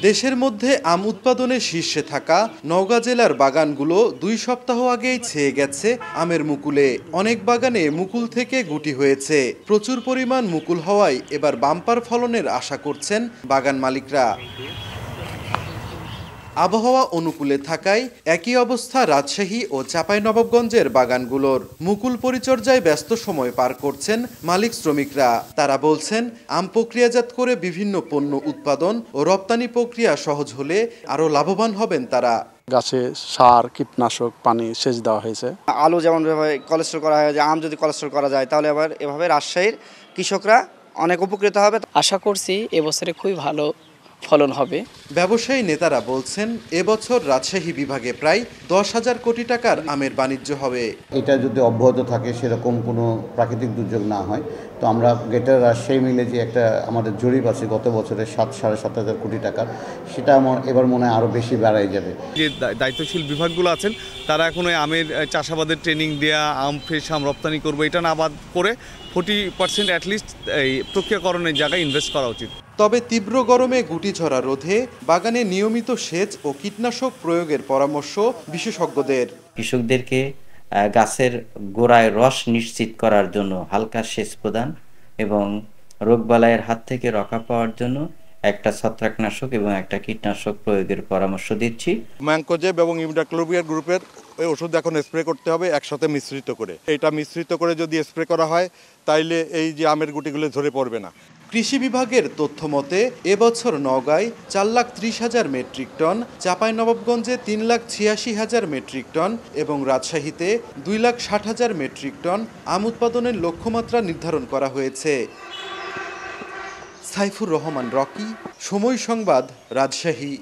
দেশের মধ্যে আম উৎপাদনে শীর্ষে থাকা নওগাঁ জেলার বাগানগুলো 2 সপ্তাহ আগেই ছেয়ে গেছে আমের মুকুলে। অনেক বাগানে মুকুল থেকে গুটি হয়েছে। প্রচুর পরিমাণ মুকুল হওয়ায় এবার বাম্পার ফলনের আশা করছেন বাগান মালিকরা। আবহাওয়া অনুকূলে থাকায় একই অবস্থা রাজশাহী ও চাঁপাইনবাবগঞ্জের বাগানগুলোর। মুকুল পরিচর্যায় ব্যস্ত সময় পার করছেন মালিক শ্রমিকরা। তারা বলছেন, আম প্রক্রিয়াজাত করে বিভিন্ন পণ্য উৎপাদন ও রপ্তানি প্রক্রিয়া সহজ হলে আরও লাভবান হবেন তারা। গাছে সার, কীটনাশক, পানি সেচ দেওয়া হয়েছে। আলু যেমন কোলেস্ট্রল করা হয়, যে আম যদি কোলেস্ট্রল করা যায় তাহলে আবার এভাবে রাজশাহীর কৃষকরা অনেক উপকৃত হবে। আশা করছি এবছরে খুবই ভালো ফলন হবে। ব্যবসায়ী নেতারা বলছেন, এবছর রাজশাহী বিভাগে প্রায় 10,000 কোটি টাকার আমের বাণিজ্য হবে। এটা যদি অব্যাহত থাকে, সেরকম কোনো প্রাকৃতিক দুর্যোগ না হয়, তো আমরা গ্রেটার রাজশাহী মিলে যে একটা আমাদের জরিপ আছে গত বছরের 7-7.5 কোটি টাকার, সেটা আমার এবার মনে হয় আরও বেশি বাড়াই যাবে। যে দায়িত্বশীল বিভাগগুলো আছেন তারা এখন ওই আমের চাষাবাদের ট্রেনিং দেওয়া, আম ফ্রেশ আম রপ্তানি করবো, এটা না বাদ করে 40% অ্যাটলিস্ট এই প্রক্রিয়াকরণের জায়গায় ইনভেস্ট করা উচিত। তবে তীব্র গরমে গুটি ঝরা রোধে বাগানে নিয়মিত সেচ ও কীটনাশক প্রয়োগের পরামর্শ বিশেষজ্ঞদের। কৃষকদেরকে গাছের গোড়ায় রস নিশ্চিত করার জন্য হালকা সেচ প্রদান এবং রোগবালাইয়ের হাত থেকে রক্ষা পাওয়ার জন্য একটা ছত্রাকনাশক এবং একটা কীটনাশক প্রয়োগের পরামর্শ দিচ্ছি। ম্যানকোজেব এবং ইমিডাক্লোপিয়ার গ্রুপের ওই ওষুধ এখন স্প্রে করতে হবে একসাথে মিশ্রিত করে। এটা মিশ্রিত করে যদি স্প্রে করা হয় তাইলে এই যে আমের গুটিগুলো ঝরে পড়বে না। কৃষি বিভাগের তথ্য মতে এবছর নওগাঁয় 4,30,000 মেট্রিক টন, চাঁপাইনবাবগঞ্জে 3,86,000 মেট্রিক টন এবং রাজশাহীতে 2,60,000 মেট্রিক টন আম উৎপাদনের লক্ষ্যমাত্রা নির্ধারণ করা হয়েছে। সাইফুর রহমান রকি, সময় সংবাদ, রাজশাহী।